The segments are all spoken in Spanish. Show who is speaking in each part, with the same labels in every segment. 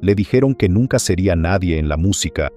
Speaker 1: Le dijeron que nunca sería nadie en la música,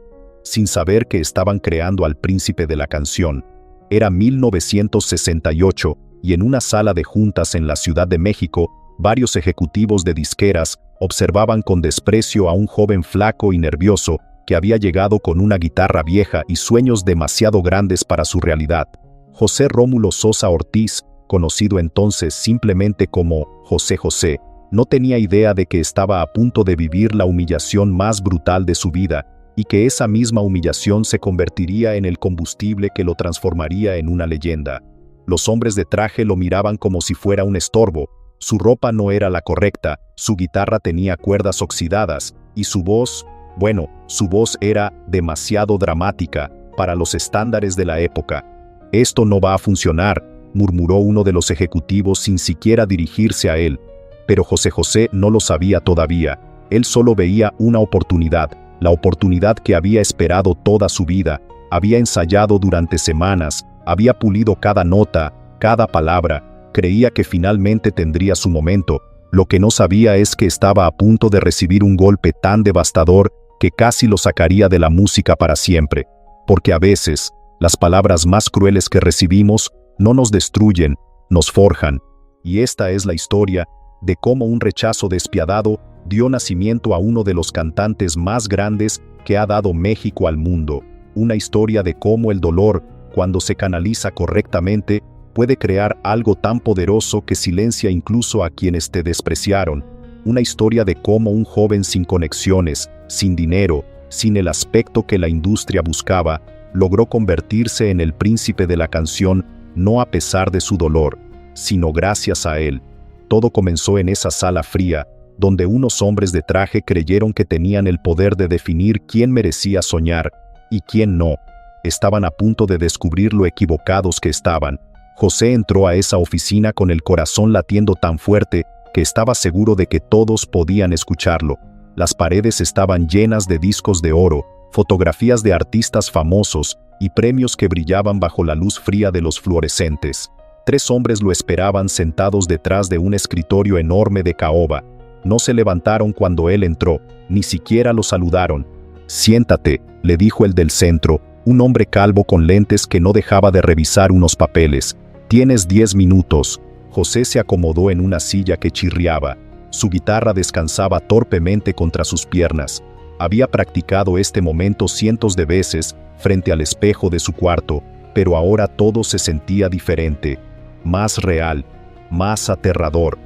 Speaker 1: sin saber que estaban creando al príncipe de la canción. Era 1968 y en una sala de juntas en la Ciudad de México, varios ejecutivos de disqueras observaban con desprecio a un joven flaco y nervioso que había llegado con una guitarra vieja y sueños demasiado grandes para su realidad. José Rómulo Sosa Ortiz, conocido entonces simplemente como José José, no tenía idea de que estaba a punto de vivir la humillación más brutal de su vida y que esa misma humillación se convertiría en el combustible que lo transformaría en una leyenda. Los hombres de traje lo miraban como si fuera un estorbo. Su ropa no era la correcta, su guitarra tenía cuerdas oxidadas y su voz era demasiado dramática para los estándares de la época. «Esto no va a funcionar», murmuró uno de los ejecutivos sin siquiera dirigirse a él. Pero José José no lo sabía todavía. Él solo veía una oportunidad, la oportunidad que había esperado toda su vida. Había ensayado durante semanas, había pulido cada nota, cada palabra. Creía que finalmente tendría su momento. Lo que no sabía es que estaba a punto de recibir un golpe tan devastador que casi lo sacaría de la música para siempre. Porque a veces, las palabras más crueles que recibimos no nos destruyen, nos forjan. Y esta es la historia de cómo un rechazo despiadado dio nacimiento a uno de los cantantes más grandes que ha dado México al mundo. Una historia de cómo el dolor, cuando se canaliza correctamente, puede crear algo tan poderoso que silencia incluso a quienes te despreciaron. Una historia de cómo un joven sin conexiones, sin dinero, sin el aspecto que la industria buscaba, logró convertirse en el príncipe de la canción, no a pesar de su dolor, sino gracias a él. Todo comenzó en esa sala fría, donde unos hombres de traje creyeron que tenían el poder de definir quién merecía soñar y quién no. Estaban a punto de descubrir lo equivocados que estaban. José entró a esa oficina con el corazón latiendo tan fuerte que estaba seguro de que todos podían escucharlo. Las paredes estaban llenas de discos de oro, fotografías de artistas famosos y premios que brillaban bajo la luz fría de los fluorescentes. 3 hombres lo esperaban sentados detrás de un escritorio enorme de caoba. No se levantaron cuando él entró, ni siquiera lo saludaron. «Siéntate», le dijo el del centro, un hombre calvo con lentes que no dejaba de revisar unos papeles. «Tienes 10 minutos». José se acomodó en una silla que chirriaba. Su guitarra descansaba torpemente contra sus piernas. Había practicado este momento cientos de veces frente al espejo de su cuarto, pero ahora todo se sentía diferente, más real, más aterrador.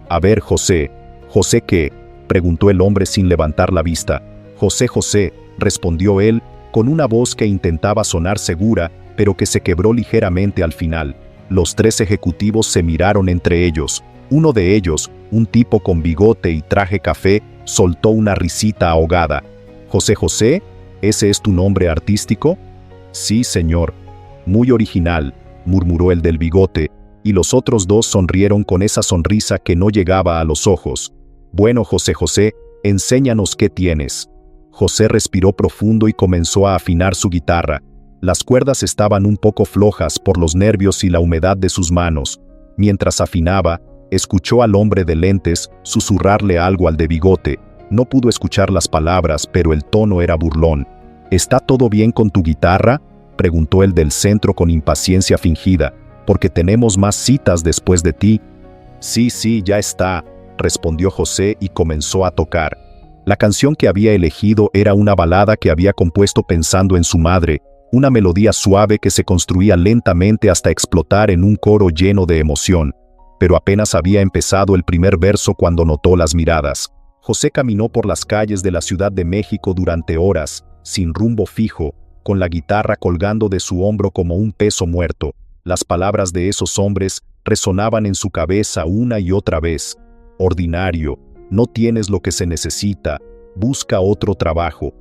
Speaker 1: «A ver, José». «¿José qué?», preguntó el hombre sin levantar la vista. «José José», respondió él, con una voz que intentaba sonar segura, pero que se quebró ligeramente al final. Los 3 ejecutivos se miraron entre ellos. Uno de ellos, un tipo con bigote y traje café, soltó una risita ahogada. «¿José José? ¿Ese es tu nombre artístico?» «Sí, señor». «Muy original», murmuró el del bigote, y los otros 2 sonrieron con esa sonrisa que no llegaba a los ojos. «Bueno, José José, enséñanos qué tienes». José respiró profundo y comenzó a afinar su guitarra. Las cuerdas estaban un poco flojas por los nervios y la humedad de sus manos. Mientras afinaba, escuchó al hombre de lentes susurrarle algo al de bigote. No pudo escuchar las palabras, pero el tono era burlón. «¿Está todo bien con tu guitarra?», preguntó el del centro con impaciencia fingida. «Porque tenemos más citas después de ti». «Sí, ya está», respondió José y comenzó a tocar. La canción que había elegido era una balada que había compuesto pensando en su madre, una melodía suave que se construía lentamente hasta explotar en un coro lleno de emoción. Pero apenas había empezado el primer verso cuando notó las miradas. José caminó por las calles de la Ciudad de México durante horas, sin rumbo fijo, con la guitarra colgando de su hombro como un peso muerto. Las palabras de esos hombres resonaban en su cabeza una y otra vez. «Ordinario, no tienes lo que se necesita, busca otro trabajo».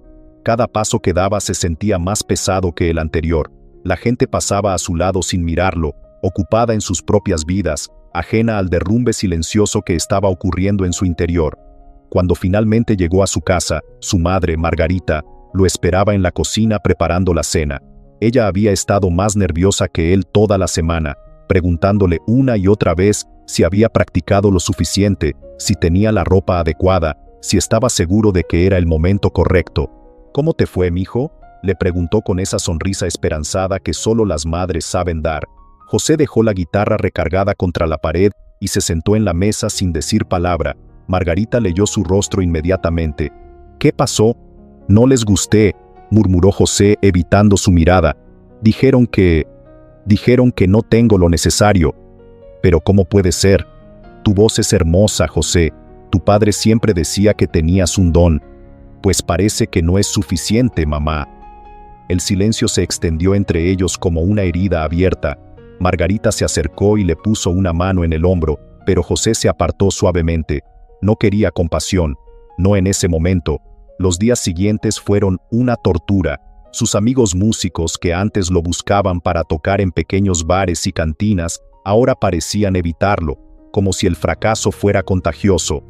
Speaker 1: Cada paso que daba se sentía más pesado que el anterior. La gente pasaba a su lado sin mirarlo, ocupada en sus propias vidas, ajena al derrumbe silencioso que estaba ocurriendo en su interior. Cuando finalmente llegó a su casa, su madre, Margarita, lo esperaba en la cocina preparando la cena. Ella había estado más nerviosa que él toda la semana, preguntándole una y otra vez si había practicado lo suficiente, si tenía la ropa adecuada, si estaba seguro de que era el momento correcto. ¿Cómo te fue, mijo?, le preguntó con esa sonrisa esperanzada que solo las madres saben dar. José dejó la guitarra recargada contra la pared y se sentó en la mesa sin decir palabra. Margarita leyó su rostro inmediatamente. ¿Qué pasó? No les gusté, murmuró José evitando su mirada. Dijeron que no tengo lo necesario. Pero ¿cómo puede ser? Tu voz es hermosa, José. Tu padre siempre decía que tenías un don. Pues parece que no es suficiente, mamá. El silencio se extendió entre ellos como una herida abierta. Margarita se acercó y le puso una mano en el hombro, pero José se apartó suavemente. No quería compasión, no en ese momento. Los días siguientes fueron una tortura. Sus amigos músicos que antes lo buscaban para tocar en pequeños bares y cantinas, ahora parecían evitarlo, como si el fracaso fuera contagioso.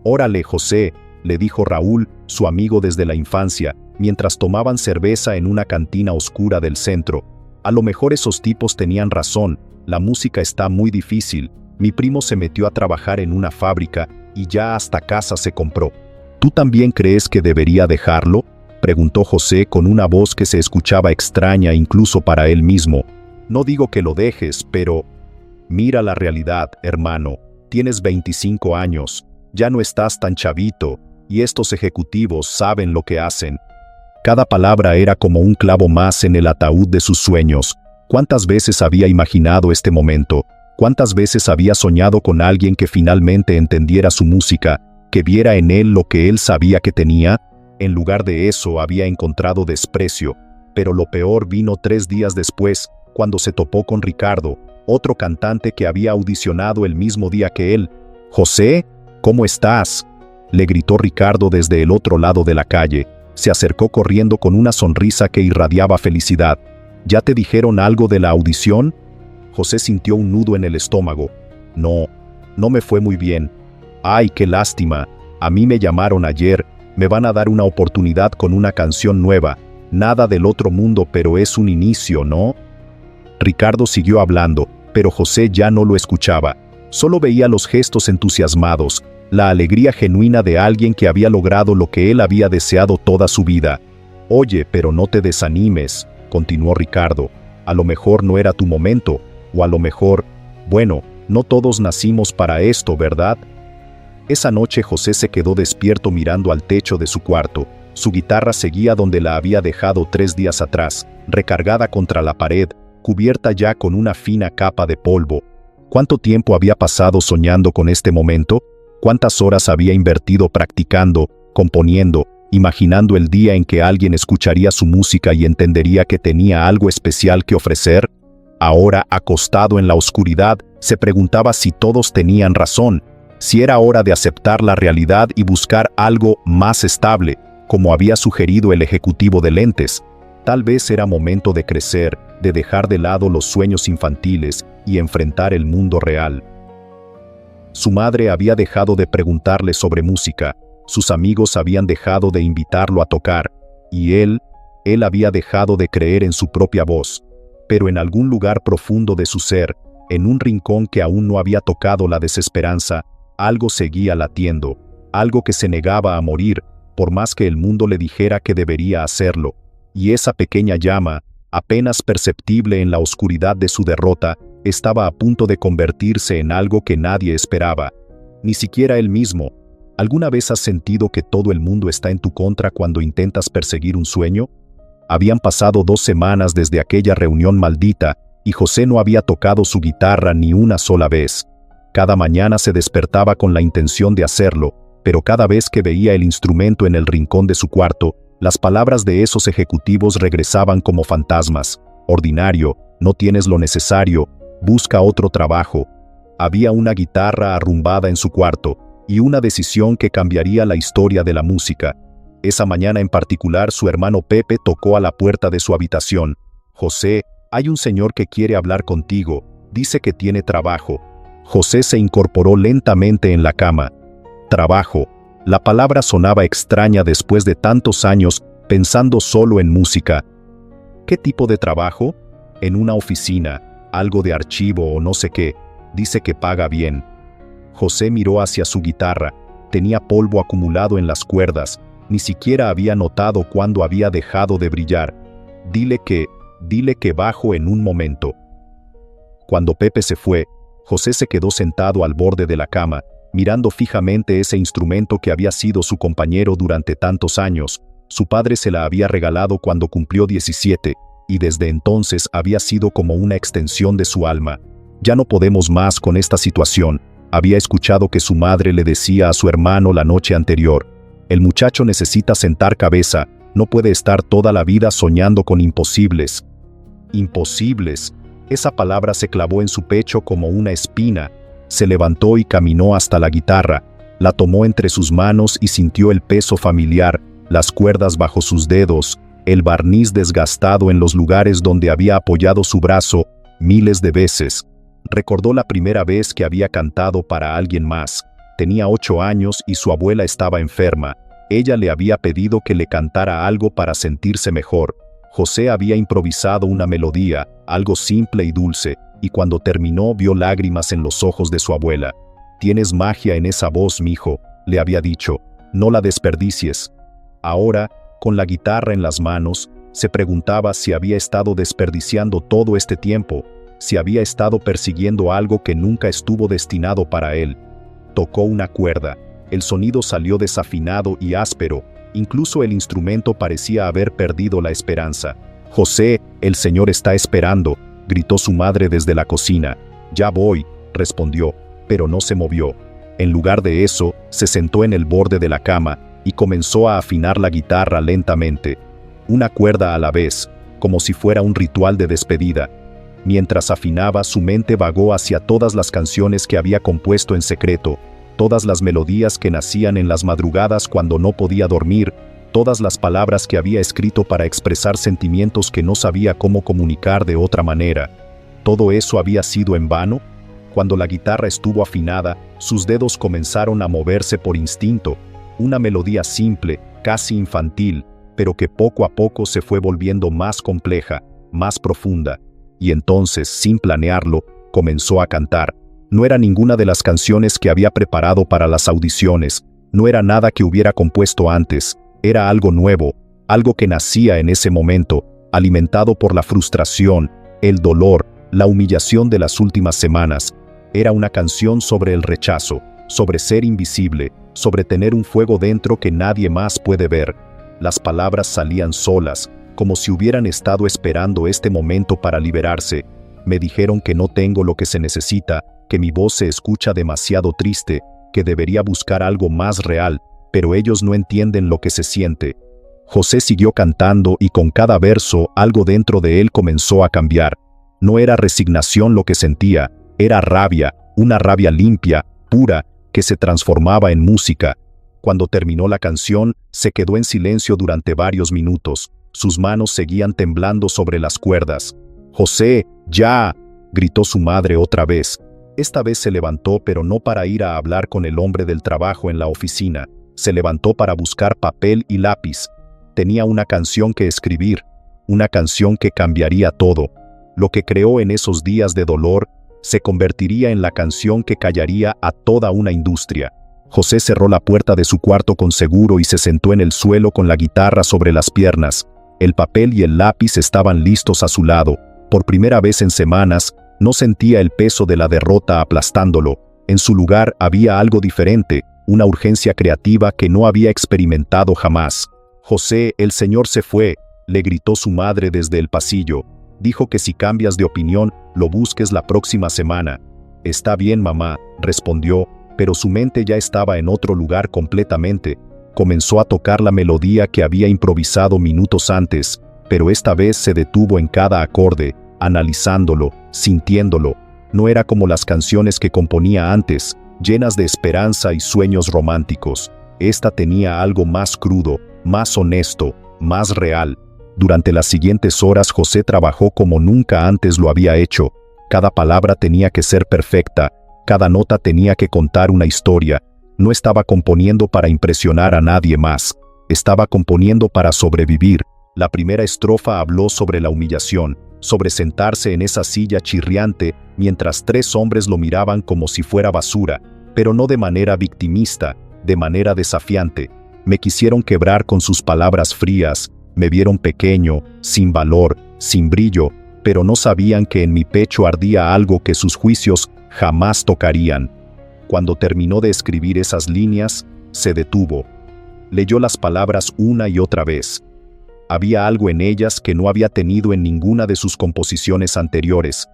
Speaker 1: «Órale, José», le dijo Raúl, su amigo desde la infancia, mientras tomaban cerveza en una cantina oscura del centro. «A lo mejor esos tipos tenían razón, la música está muy difícil. Mi primo se metió a trabajar en una fábrica y ya hasta casa se compró». «¿Tú también crees que debería dejarlo?», preguntó José con una voz que se escuchaba extraña incluso para él mismo. «No digo que lo dejes, pero mira la realidad, hermano. Tienes 25 años, ya no estás tan chavito, y estos ejecutivos saben lo que hacen». Cada palabra era como un clavo más en el ataúd de sus sueños. ¿Cuántas veces había imaginado este momento? ¿Cuántas veces había soñado con alguien que finalmente entendiera su música, que viera en él lo que él sabía que tenía? En lugar de eso había encontrado desprecio. Pero lo peor vino 3 días después, cuando se topó con Ricardo, otro cantante que había audicionado el mismo día que él. «José, ¿cómo estás?», le gritó Ricardo desde el otro lado de la calle. Se acercó corriendo con una sonrisa que irradiaba felicidad. «¿Ya te dijeron algo de la audición?». José sintió un nudo en el estómago. No me fue muy bien». «Ay, qué lástima. A mí me llamaron ayer. Me van a dar una oportunidad con una canción nueva. Nada del otro mundo, pero es un inicio, ¿no?». Ricardo siguió hablando, pero José ya no lo escuchaba. Solo veía los gestos entusiasmados, la alegría genuina de alguien que había logrado lo que él había deseado toda su vida. «Oye, pero no te desanimes», continuó Ricardo. «A lo mejor no era tu momento, o a lo mejor, bueno, no todos nacimos para esto, ¿verdad?». Esa noche José se quedó despierto mirando al techo de su cuarto. Su guitarra seguía donde la había dejado 3 días atrás, recargada contra la pared, cubierta ya con una fina capa de polvo. ¿Cuánto tiempo había pasado soñando con este momento? ¿Cuántas horas había invertido practicando, componiendo, imaginando el día en que alguien escucharía su música y entendería que tenía algo especial que ofrecer? Ahora, acostado en la oscuridad, se preguntaba si todos tenían razón, si era hora de aceptar la realidad y buscar algo más estable, como había sugerido el ejecutivo de lentes. Tal vez era momento de crecer, de dejar de lado los sueños infantiles y enfrentar el mundo real. Su madre había dejado de preguntarle sobre música, sus amigos habían dejado de invitarlo a tocar, y él había dejado de creer en su propia voz. Pero en algún lugar profundo de su ser, en un rincón que aún no había tocado la desesperanza, algo seguía latiendo, algo que se negaba a morir, por más que el mundo le dijera que debería hacerlo. Y esa pequeña llama, apenas perceptible en la oscuridad de su derrota, estaba a punto de convertirse en algo que nadie esperaba, ni siquiera él mismo. ¿Alguna vez has sentido que todo el mundo está en tu contra cuando intentas perseguir un sueño? Habían pasado 2 semanas desde aquella reunión maldita, y José no había tocado su guitarra ni una sola vez. Cada mañana se despertaba con la intención de hacerlo, pero cada vez que veía el instrumento en el rincón de su cuarto, las palabras de esos ejecutivos regresaban como fantasmas. «Ordinario, no tienes lo necesario, busca otro trabajo». Había una guitarra arrumbada en su cuarto, y una decisión que cambiaría la historia de la música. Esa mañana en particular su hermano Pepe tocó a la puerta de su habitación. «José, hay un señor que quiere hablar contigo, dice que tiene trabajo». José se incorporó lentamente en la cama. Trabajo. La palabra sonaba extraña después de tantos años pensando solo en música. ¿Qué tipo de trabajo? En una oficina, algo de archivo o no sé qué. Dice que paga bien. José miró hacia su guitarra. tenía polvo acumulado en las cuerdas, ni siquiera había notado cuándo había dejado de brillar. Dile que bajo en un momento. Cuando Pepe se fue, José se quedó sentado al borde de la cama, mirando fijamente ese instrumento que había sido su compañero durante tantos años. Su padre se la había regalado cuando cumplió 17, y desde entonces había sido como una extensión de su alma. Ya no podemos más con esta situación, había escuchado que su madre le decía a su hermano la noche anterior. El muchacho necesita sentar cabeza, no puede estar toda la vida soñando con imposibles. Imposibles. Esa palabra se clavó en su pecho como una espina. Se levantó y caminó hasta la guitarra, la tomó entre sus manos y sintió el peso familiar, las cuerdas bajo sus dedos, el barniz desgastado en los lugares donde había apoyado su brazo miles de veces. Recordó la primera vez que había cantado para alguien más. Tenía 8 años y su abuela estaba enferma. Ella le había pedido que le cantara algo para sentirse mejor. José había improvisado una melodía, algo simple y dulce, y cuando terminó vio lágrimas en los ojos de su abuela. «Tienes magia en esa voz, mijo», le había dicho, «no la desperdicies». Ahora, con la guitarra en las manos, se preguntaba si había estado desperdiciando todo este tiempo, si había estado persiguiendo algo que nunca estuvo destinado para él. Tocó una cuerda, el sonido salió desafinado y áspero, incluso el instrumento parecía haber perdido la esperanza. «José, el Señor está esperando», gritó su madre desde la cocina. «Ya voy», respondió, pero no se movió. En lugar de eso, se sentó en el borde de la cama y comenzó a afinar la guitarra lentamente, una cuerda a la vez, como si fuera un ritual de despedida. Mientras afinaba, su mente vagó hacia todas las canciones que había compuesto en secreto, todas las melodías que nacían en las madrugadas cuando no podía dormir, todas las palabras que había escrito para expresar sentimientos que no sabía cómo comunicar de otra manera. ¿Todo eso había sido en vano? Cuando la guitarra estuvo afinada, sus dedos comenzaron a moverse por instinto, una melodía simple, casi infantil, pero que poco a poco se fue volviendo más compleja, más profunda. Y entonces, sin planearlo, comenzó a cantar. No era ninguna de las canciones que había preparado para las audiciones, no era nada que hubiera compuesto antes, era algo nuevo, algo que nacía en ese momento, alimentado por la frustración, el dolor, la humillación de las últimas semanas. Era una canción sobre el rechazo, sobre ser invisible, sobre tener un fuego dentro que nadie más puede ver. Las palabras salían solas, como si hubieran estado esperando este momento para liberarse. Me dijeron que no tengo lo que se necesita, que mi voz se escucha demasiado triste, que debería buscar algo más real, pero ellos no entienden lo que se siente. José siguió cantando y con cada verso algo dentro de él comenzó a cambiar. No era resignación lo que sentía, era rabia, una rabia limpia, pura, que se transformaba en música. Cuando terminó la canción, se quedó en silencio durante varios minutos. Sus manos seguían temblando sobre las cuerdas. «José, ya», gritó su madre otra vez. Esta vez se levantó, pero no para ir a hablar con el hombre del trabajo en la oficina. Se levantó para buscar papel y lápiz. Tenía una canción que escribir, una canción que cambiaría todo. Lo que creó en esos días de dolor se convertiría en la canción que callaría a toda una industria. José cerró la puerta de su cuarto con seguro y se sentó en el suelo con la guitarra sobre las piernas. El papel y el lápiz estaban listos a su lado. Por primera vez en semanas, no sentía el peso de la derrota aplastándolo. En su lugar había algo diferente, una urgencia creativa que no había experimentado jamás. «José, el Señor se fue», le gritó su madre desde el pasillo. «Dijo que si cambias de opinión, lo busques la próxima semana». «Está bien, mamá», respondió, pero su mente ya estaba en otro lugar completamente. Comenzó a tocar la melodía que había improvisado minutos antes, pero esta vez se detuvo en cada acorde, analizándolo, sintiéndolo. No era como las canciones que componía antes, llenas de esperanza y sueños románticos. Esta tenía algo más crudo, más honesto, más real. Durante las siguientes horas José trabajó como nunca antes lo había hecho. Cada palabra tenía que ser perfecta, cada nota tenía que contar una historia. No estaba componiendo para impresionar a nadie más, estaba componiendo para sobrevivir. La primera estrofa habló sobre la humillación, sobre sentarse en esa silla chirriante mientras 3 hombres lo miraban como si fuera basura, pero no de manera victimista, de manera desafiante. Me quisieron quebrar con sus palabras frías, me vieron pequeño, sin valor, sin brillo, pero no sabían que en mi pecho ardía algo que sus juicios jamás tocarían. Cuando terminó de escribir esas líneas, se detuvo. Leyó las palabras una y otra vez. Había algo en ellas que no había tenido en ninguna de sus composiciones anteriores.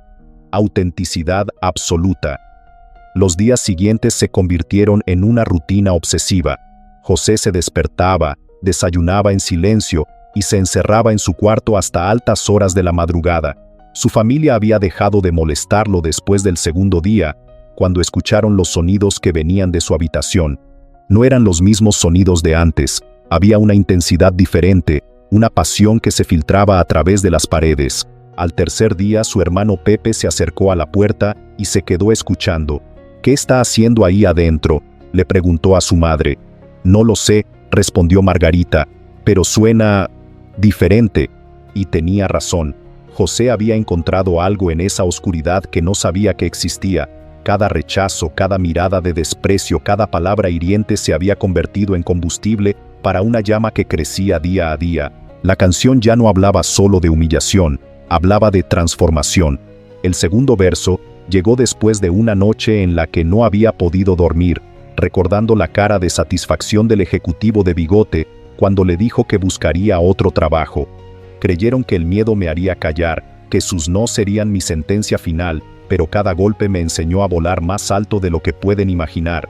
Speaker 1: Autenticidad absoluta. Los días siguientes se convirtieron en una rutina obsesiva. José se despertaba, desayunaba en silencio y se encerraba en su cuarto hasta altas horas de la madrugada. Su familia había dejado de molestarlo después del segundo día, cuando escucharon los sonidos que venían de su habitación. No eran los mismos sonidos de antes, había una intensidad diferente, una pasión que se filtraba a través de las paredes. Al tercer día su hermano Pepe se acercó a la puerta y se quedó escuchando. «¿Qué está haciendo ahí adentro?», le preguntó a su madre. «No lo sé», respondió Margarita, «pero suena diferente». Y tenía razón. José había encontrado algo en esa oscuridad que no sabía que existía. Cada rechazo, cada mirada de desprecio, cada palabra hiriente se había convertido en combustible para una llama que crecía día a día. La canción ya no hablaba solo de humillación, hablaba de transformación. El segundo verso llegó después de una noche en la que no había podido dormir, recordando la cara de satisfacción del ejecutivo de bigote cuando le dijo que buscaría otro trabajo. Creyeron que el miedo me haría callar, que sus no serían mi sentencia final, pero cada golpe me enseñó a volar más alto de lo que pueden imaginar.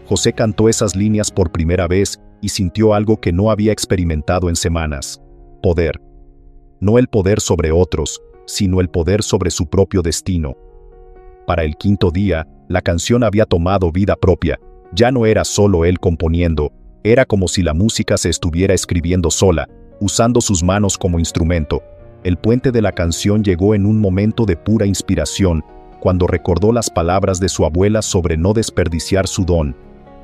Speaker 1: José cantó esas líneas por primera vez y sintió algo que no había experimentado en semanas. Poder. No el poder sobre otros, sino el poder sobre su propio destino. Para el quinto día, la canción había tomado vida propia. Ya no era solo él componiendo, era como si la música se estuviera escribiendo sola, usando sus manos como instrumento. El puente de la canción llegó en un momento de pura inspiración, cuando recordó las palabras de su abuela sobre no desperdiciar su don.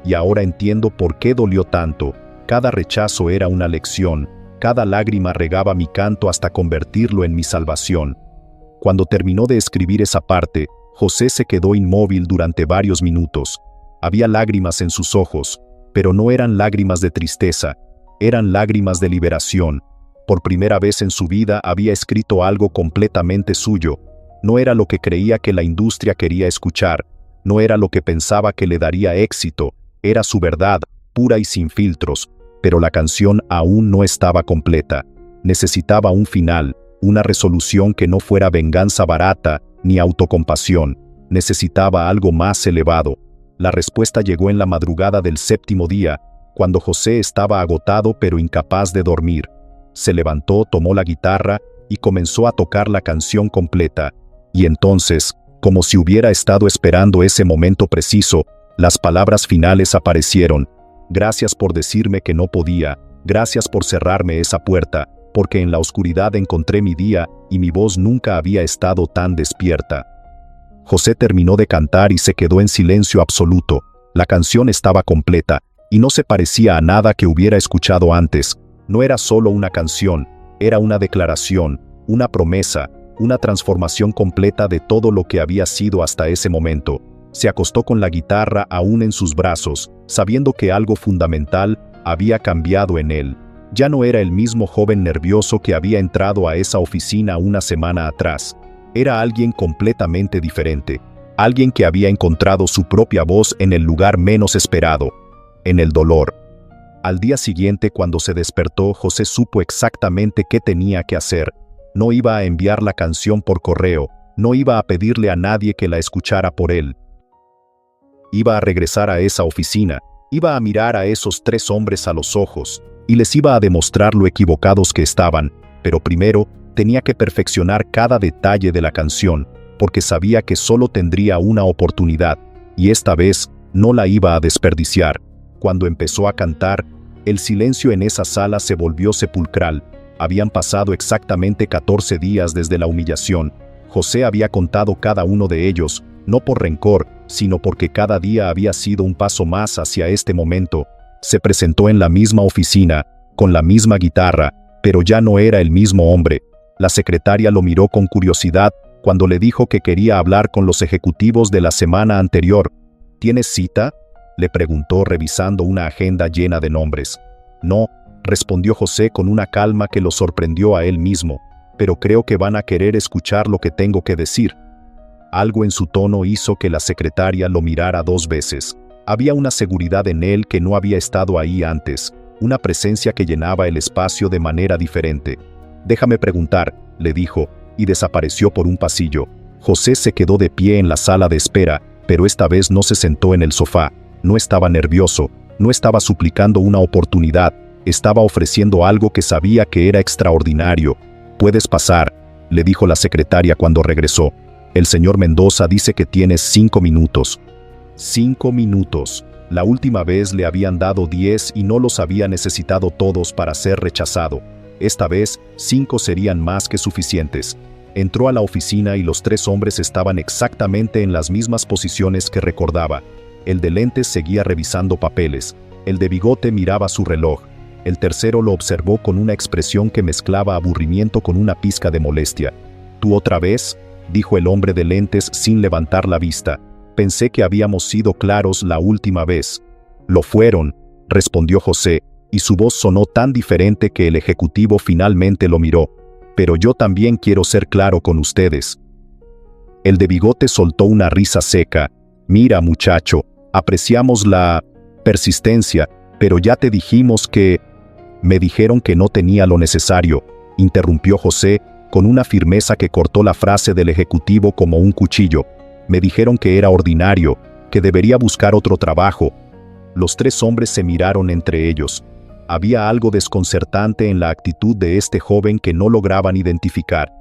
Speaker 1: Y ahora entiendo por qué dolió tanto. Cada rechazo era una lección, cada lágrima regaba mi canto hasta convertirlo en mi salvación. Cuando terminó de escribir esa parte, José se quedó inmóvil durante varios minutos. Había lágrimas en sus ojos, pero no eran lágrimas de tristeza, eran lágrimas de liberación. Por primera vez en su vida había escrito algo completamente suyo. No era lo que creía que la industria quería escuchar, no era lo que pensaba que le daría éxito, era su verdad, pura y sin filtros, pero la canción aún no estaba completa. Necesitaba un final, una resolución que no fuera venganza barata ni autocompasión. Necesitaba algo más elevado. La respuesta llegó en la madrugada del séptimo día, cuando José estaba agotado pero incapaz de dormir. Se levantó, tomó la guitarra y comenzó a tocar la canción completa. Y entonces, como si hubiera estado esperando ese momento preciso, las palabras finales aparecieron. Gracias por decirme que no podía, gracias por cerrarme esa puerta, porque en la oscuridad encontré mi día y mi voz nunca había estado tan despierta. José terminó de cantar y se quedó en silencio absoluto. La canción estaba completa y no se parecía a nada que hubiera escuchado antes. No era solo una canción, era una declaración, una promesa, una transformación completa de todo lo que había sido hasta ese momento. Se acostó con la guitarra aún en sus brazos, sabiendo que algo fundamental había cambiado en él. Ya no era el mismo joven nervioso que había entrado a esa oficina una semana atrás. Era alguien completamente diferente, alguien que había encontrado su propia voz en el lugar menos esperado, en el dolor. Al día siguiente, cuando se despertó, José supo exactamente qué tenía que hacer. No iba a enviar la canción por correo, no iba a pedirle a nadie que la escuchara por él. Iba a regresar a esa oficina, iba a mirar a esos 3 hombres a los ojos, y les iba a demostrar lo equivocados que estaban, pero primero tenía que perfeccionar cada detalle de la canción, porque sabía que solo tendría una oportunidad, y esta vez no la iba a desperdiciar. Cuando empezó a cantar, el silencio en esa sala se volvió sepulcral. Habían pasado exactamente 14 días desde la humillación. José había contado cada uno de ellos, no por rencor, sino porque cada día había sido un paso más hacia este momento. Se presentó en la misma oficina, con la misma guitarra, pero ya no era el mismo hombre. La secretaria lo miró con curiosidad cuando le dijo que quería hablar con los ejecutivos de la semana anterior. ¿Tienes cita?, le preguntó revisando una agenda llena de nombres. No, respondió José con una calma que lo sorprendió a él mismo, pero creo que van a querer escuchar lo que tengo que decir. Algo en su tono hizo que la secretaria lo mirara 2 veces. Había una seguridad en él que no había estado ahí antes, una presencia que llenaba el espacio de manera diferente. Déjame preguntar, le dijo, y desapareció por un pasillo. José se quedó de pie en la sala de espera, pero esta vez no se sentó en el sofá. No estaba nervioso, no estaba suplicando una oportunidad, estaba ofreciendo algo que sabía que era extraordinario. Puedes pasar, le dijo la secretaria cuando regresó. El señor Mendoza dice que tienes 5 minutos. 5 minutos. La última vez le habían dado 10 y no los había necesitado todos para ser rechazado. Esta vez, 5 serían más que suficientes. Entró a la oficina y los 3 hombres estaban exactamente en las mismas posiciones que recordaba. El de lentes seguía revisando papeles. El de bigote miraba su reloj. El tercero lo observó con una expresión que mezclaba aburrimiento con una pizca de molestia. ¿Tú otra vez?, dijo el hombre de lentes sin levantar la vista. Pensé que habíamos sido claros la última vez. Lo fueron, respondió José, y su voz sonó tan diferente que el ejecutivo finalmente lo miró. Pero yo también quiero ser claro con ustedes. El de bigote soltó una risa seca. Mira, muchacho, apreciamos la persistencia, pero ya te dijimos que... Me dijeron que no tenía lo necesario, interrumpió José, con una firmeza que cortó la frase del ejecutivo como un cuchillo. Me dijeron que era ordinario, que debería buscar otro trabajo. Los 3 hombres se miraron entre ellos. Había algo desconcertante en la actitud de este joven que no lograban identificar.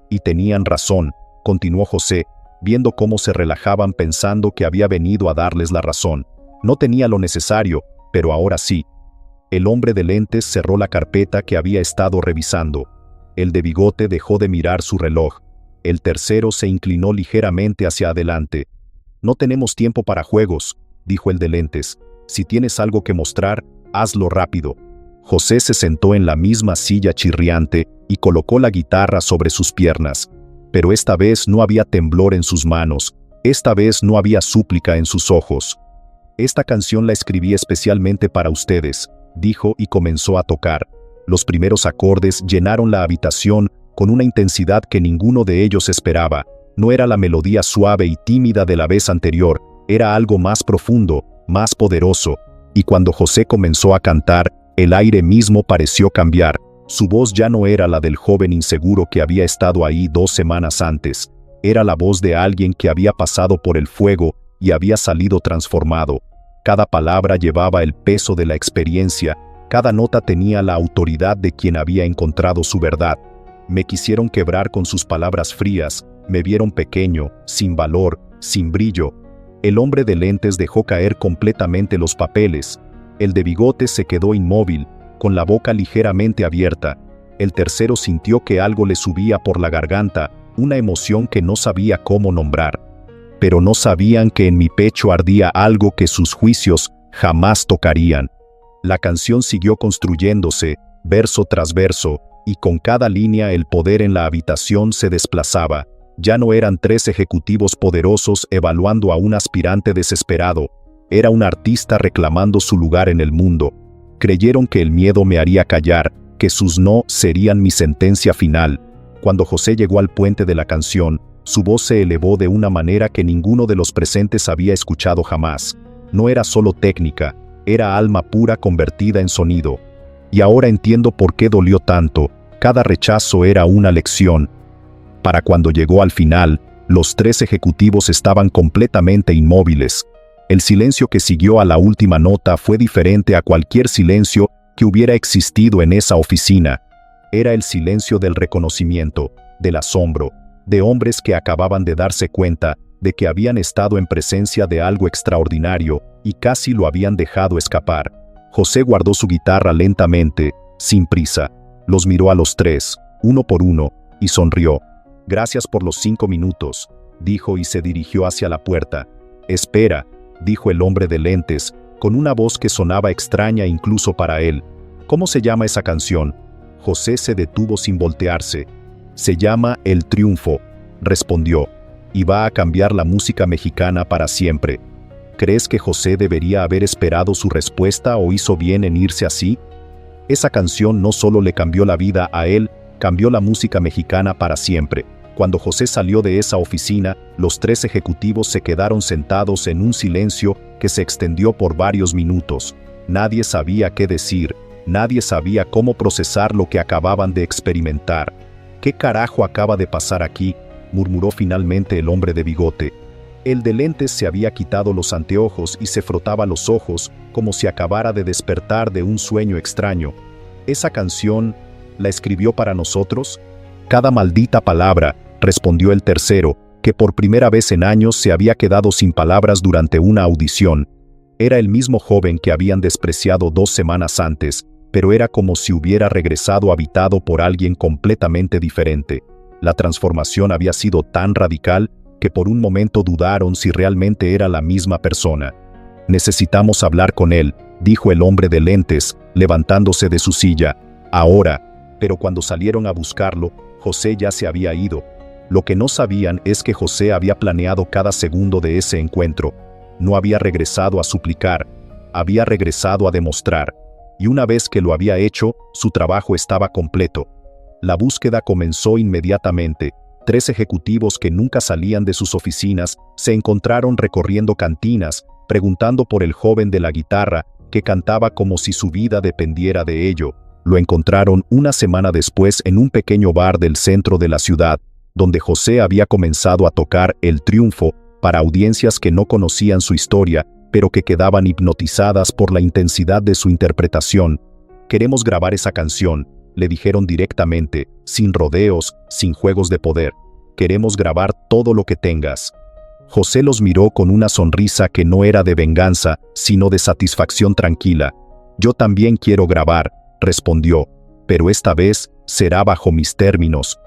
Speaker 1: Y tenían razón, continuó José, viendo cómo se relajaban pensando que había venido a darles la razón. No tenía lo necesario, pero ahora sí. El hombre de lentes cerró la carpeta que había estado revisando. El de bigote dejó de mirar su reloj. El tercero se inclinó ligeramente hacia adelante. No tenemos tiempo para juegos, dijo el de lentes. Si tienes algo que mostrar, hazlo rápido. José se sentó en la misma silla chirriante y colocó la guitarra sobre sus piernas. Pero esta vez no había temblor en sus manos, esta vez no había súplica en sus ojos. Esta canción la escribí especialmente para ustedes, dijo y comenzó a tocar. Los primeros acordes llenaron la habitación con una intensidad que ninguno de ellos esperaba. No era la melodía suave y tímida de la vez anterior, era algo más profundo, más poderoso. Y cuando José comenzó a cantar, el aire mismo pareció cambiar. Su voz ya no era la del joven inseguro que había estado ahí 2 semanas antes. Era la voz de alguien que había pasado por el fuego y había salido transformado. Cada palabra llevaba el peso de la experiencia, cada nota tenía la autoridad de quien había encontrado su verdad. Me quisieron quebrar con sus palabras frías, me vieron pequeño, sin valor, sin brillo. El hombre de lentes dejó caer completamente los papeles. El de bigote se quedó inmóvil, con la boca ligeramente abierta. El tercero sintió que algo le subía por la garganta, una emoción que no sabía cómo nombrar. Pero no sabían que en mi pecho ardía algo que sus juicios jamás tocarían. La canción siguió construyéndose, verso tras verso, y con cada línea el poder en la habitación se desplazaba. Ya no eran 3 ejecutivos poderosos evaluando a un aspirante desesperado. Era un artista reclamando su lugar en el mundo. Creyeron que el miedo me haría callar, que sus no serían mi sentencia final. Cuando José llegó al puente de la canción, su voz se elevó de una manera que ninguno de los presentes había escuchado jamás. No era solo técnica, era alma pura convertida en sonido. Y ahora entiendo por qué dolió tanto. Cada rechazo era una lección. Para cuando llegó al final, los 3 ejecutivos estaban completamente inmóviles. El silencio que siguió a la última nota fue diferente a cualquier silencio que hubiera existido en esa oficina. Era el silencio del reconocimiento, del asombro, de hombres que acababan de darse cuenta de que habían estado en presencia de algo extraordinario y casi lo habían dejado escapar. José guardó su guitarra lentamente, sin prisa. Los miró a los 3, uno por uno, y sonrió. «Gracias por los 5 minutos», dijo y se dirigió hacia la puerta. «Espera», dijo el hombre de lentes, con una voz que sonaba extraña incluso para él. «¿Cómo se llama esa canción?» José se detuvo sin voltearse. «Se llama El Triunfo», respondió, «y va a cambiar la música mexicana para siempre». ¿Crees que José debería haber esperado su respuesta o hizo bien en irse así? Esa canción no solo le cambió la vida a él, cambió la música mexicana para siempre. Cuando José salió de esa oficina, los 3 ejecutivos se quedaron sentados en un silencio que se extendió por varios minutos. Nadie sabía qué decir, nadie sabía cómo procesar lo que acababan de experimentar. ¿Qué carajo acaba de pasar aquí?, murmuró finalmente el hombre de bigote. El de lentes se había quitado los anteojos y se frotaba los ojos como si acabara de despertar de un sueño extraño. ¿Esa canción la escribió para nosotros? Cada maldita palabra, respondió el tercero, que por primera vez en años se había quedado sin palabras durante una audición. Era el mismo joven que habían despreciado 2 semanas antes, pero era como si hubiera regresado habitado por alguien completamente diferente. La transformación había sido tan radical que por un momento dudaron si realmente era la misma persona. «Necesitamos hablar con él», dijo el hombre de lentes, levantándose de su silla. «Ahora». Pero cuando salieron a buscarlo, José ya se había ido. Lo que no sabían es que José había planeado cada segundo de ese encuentro. No había regresado a suplicar, había regresado a demostrar. Y una vez que lo había hecho, su trabajo estaba completo. La búsqueda comenzó inmediatamente. 3 ejecutivos que nunca salían de sus oficinas se encontraron recorriendo cantinas, preguntando por el joven de la guitarra, que cantaba como si su vida dependiera de ello. Lo encontraron una semana después en un pequeño bar del centro de la ciudad, donde José había comenzado a tocar El Triunfo para audiencias que no conocían su historia, pero que quedaban hipnotizadas por la intensidad de su interpretación. «Queremos grabar esa canción», le dijeron directamente, sin rodeos, sin juegos de poder. «Queremos grabar todo lo que tengas». José los miró con una sonrisa que no era de venganza, sino de satisfacción tranquila. «Yo también quiero grabar», respondió, «pero esta vez será bajo mis términos».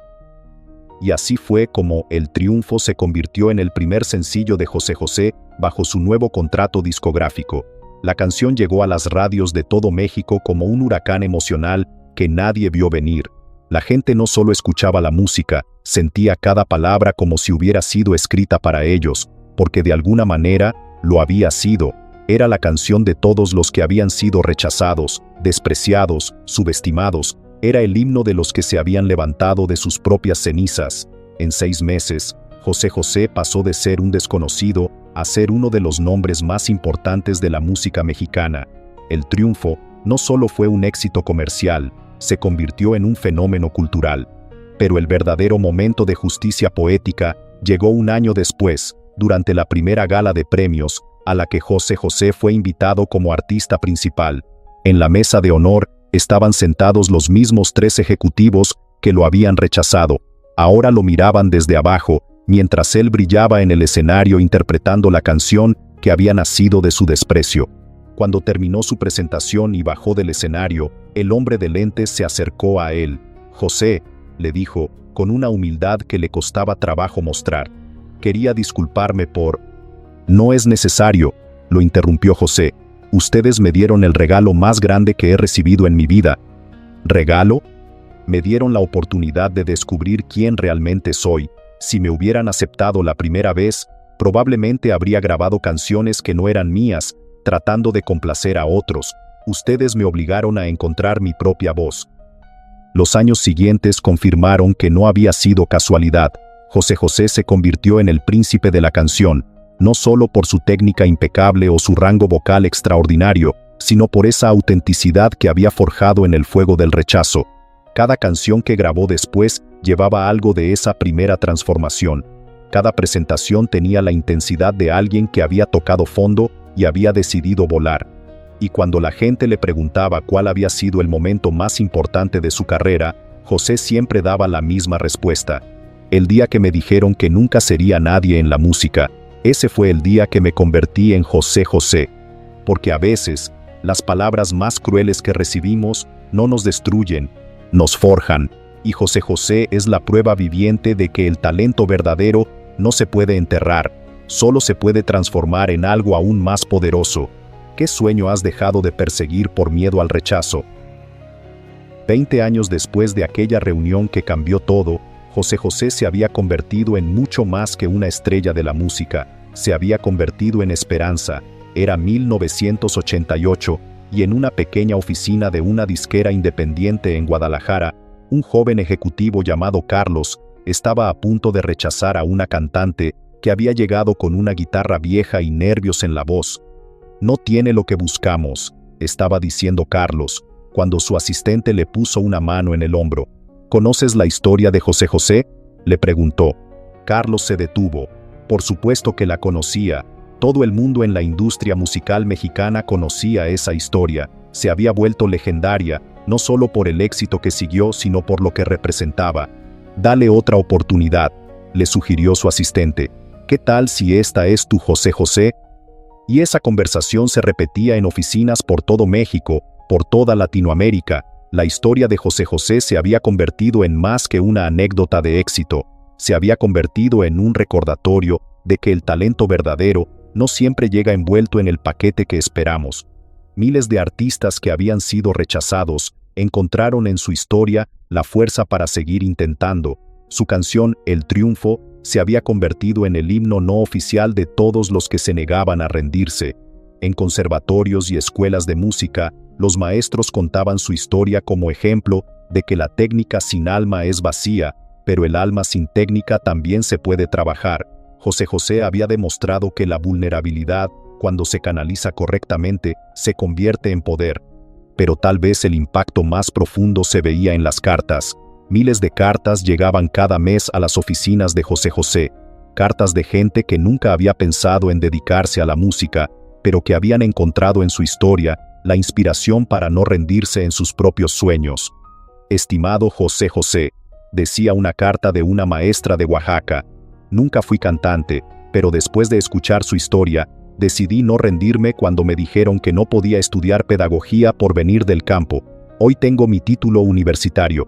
Speaker 1: Y así fue como El Triunfo se convirtió en el primer sencillo de José José bajo su nuevo contrato discográfico. La canción llegó a las radios de todo México como un huracán emocional que nadie vio venir. La gente no solo escuchaba la música, sentía cada palabra como si hubiera sido escrita para ellos, porque de alguna manera lo había sido. Era la canción de todos los que habían sido rechazados, despreciados, subestimados. Era el himno de los que se habían levantado de sus propias cenizas. En 6 meses, José José pasó de ser un desconocido a ser uno de los nombres más importantes de la música mexicana. El Triunfo no solo fue un éxito comercial, se convirtió en un fenómeno cultural. Pero el verdadero momento de justicia poética llegó un año después, durante la primera gala de premios, a la que José José fue invitado como artista principal. En la mesa de honor estaban sentados los mismos 3 ejecutivos que lo habían rechazado. Ahora lo miraban desde abajo, mientras él brillaba en el escenario interpretando la canción que había nacido de su desprecio. Cuando terminó su presentación y bajó del escenario, el hombre de lentes se acercó a él. «José», le dijo, con una humildad que le costaba trabajo mostrar. «Quería disculparme por...». «No es necesario», lo interrumpió José. «Ustedes me dieron el regalo más grande que he recibido en mi vida». «¿Regalo?». «Me dieron la oportunidad de descubrir quién realmente soy. Si me hubieran aceptado la primera vez, probablemente habría grabado canciones que no eran mías, tratando de complacer a otros. Ustedes me obligaron a encontrar mi propia voz». Los años siguientes confirmaron que no había sido casualidad. José José se convirtió en el príncipe de la canción, no solo por su técnica impecable o su rango vocal extraordinario, sino por esa autenticidad que había forjado en el fuego del rechazo. Cada canción que grabó después llevaba algo de esa primera transformación. Cada presentación tenía la intensidad de alguien que había tocado fondo y había decidido volar. Y cuando la gente le preguntaba cuál había sido el momento más importante de su carrera, José siempre daba la misma respuesta. «El día que me dijeron que nunca sería nadie en la música, ese fue el día que me convertí en José José». Porque a veces, las palabras más crueles que recibimos no nos destruyen, nos forjan. Y José José es la prueba viviente de que el talento verdadero no se puede enterrar, solo se puede transformar en algo aún más poderoso. ¿Qué sueño has dejado de perseguir por miedo al rechazo? 20 años después de aquella reunión que cambió todo, José José se había convertido en mucho más que una estrella de la música. se había convertido en esperanza. Era 1988, y en una pequeña oficina de una disquera independiente en Guadalajara, un joven ejecutivo llamado Carlos estaba a punto de rechazar a una cantante que había llegado con una guitarra vieja y nervios en la voz. «No tiene lo que buscamos», estaba diciendo Carlos, cuando su asistente le puso una mano en el hombro. «¿Conoces la historia de José José?», le preguntó. Carlos se detuvo. Por supuesto que la conocía. Todo el mundo en la industria musical mexicana conocía esa historia. Se había vuelto legendaria, no solo por el éxito que siguió, sino por lo que representaba. «Dale otra oportunidad», le sugirió su asistente. «¿Qué tal si esta es tu José José?». Y esa conversación se repetía en oficinas por todo México, por toda Latinoamérica. La historia de José José se había convertido en más que una anécdota de éxito. Se había convertido en un recordatorio de que el talento verdadero no siempre llega envuelto en el paquete que esperamos. Miles de artistas que habían sido rechazados encontraron en su historia la fuerza para seguir intentando. Su canción, El Triunfo, se había convertido en el himno no oficial de todos los que se negaban a rendirse. En conservatorios y escuelas de música, los maestros contaban su historia como ejemplo de que la técnica sin alma es vacía, pero el alma sin técnica también se puede trabajar. José José había demostrado que la vulnerabilidad, cuando se canaliza correctamente, se convierte en poder. Pero tal vez el impacto más profundo se veía en las cartas. Miles de cartas llegaban cada mes a las oficinas de José José. Cartas de gente que nunca había pensado en dedicarse a la música, pero que habían encontrado en su historia la inspiración para no rendirse en sus propios sueños. «Estimado José José», decía una carta de una maestra de Oaxaca, «nunca fui cantante, pero después de escuchar su historia, decidí no rendirme cuando me dijeron que no podía estudiar pedagogía por venir del campo. Hoy tengo mi título universitario».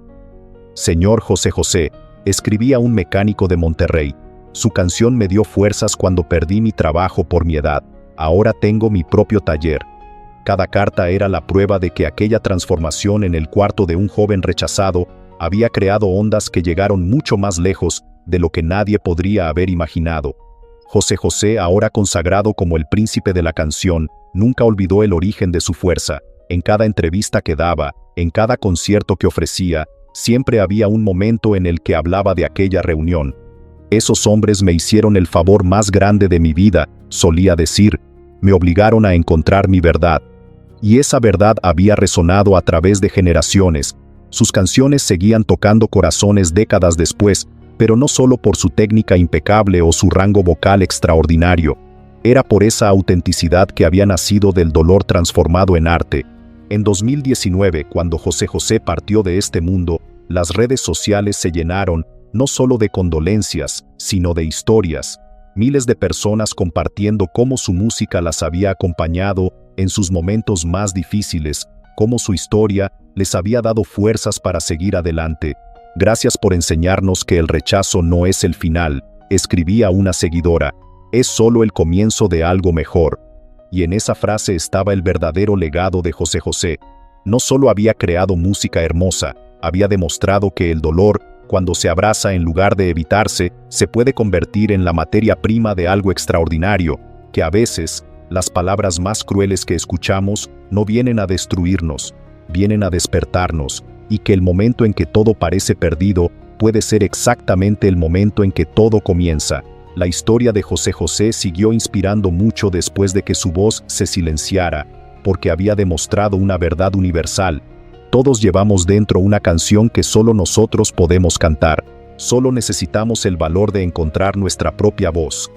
Speaker 1: «Señor José José», escribía un mecánico de Monterrey, «su canción me dio fuerzas cuando perdí mi trabajo por mi edad. Ahora tengo mi propio taller». Cada carta era la prueba de que aquella transformación en el cuarto de un joven rechazado había creado ondas que llegaron mucho más lejos de lo que nadie podría haber imaginado. José José, ahora consagrado como el príncipe de la canción, nunca olvidó el origen de su fuerza. En cada entrevista que daba, en cada concierto que ofrecía, siempre había un momento en el que hablaba de aquella reunión. «Esos hombres me hicieron el favor más grande de mi vida», solía decir. «Me obligaron a encontrar mi verdad». Y esa verdad había resonado a través de generaciones. Sus canciones seguían tocando corazones décadas después, pero no solo por su técnica impecable o su rango vocal extraordinario. Era por esa autenticidad que había nacido del dolor transformado en arte. En 2019, cuando José José partió de este mundo, las redes sociales se llenaron no solo de condolencias, sino de historias. Miles de personas compartiendo cómo su música las había acompañado en sus momentos más difíciles, cómo su historia les había dado fuerzas para seguir adelante. «Gracias por enseñarnos que el rechazo no es el final», escribía una seguidora, «es solo el comienzo de algo mejor». Y en esa frase estaba el verdadero legado de José José. No solo había creado música hermosa, había demostrado que el dolor, cuando se abraza en lugar de evitarse, se puede convertir en la materia prima de algo extraordinario, que a veces, las palabras más crueles que escuchamos no vienen a destruirnos, vienen a despertarnos, y que el momento en que todo parece perdido puede ser exactamente el momento en que todo comienza. La historia de José José siguió inspirando mucho después de que su voz se silenciara, porque había demostrado una verdad universal. Todos llevamos dentro una canción que solo nosotros podemos cantar. Solo necesitamos el valor de encontrar nuestra propia voz.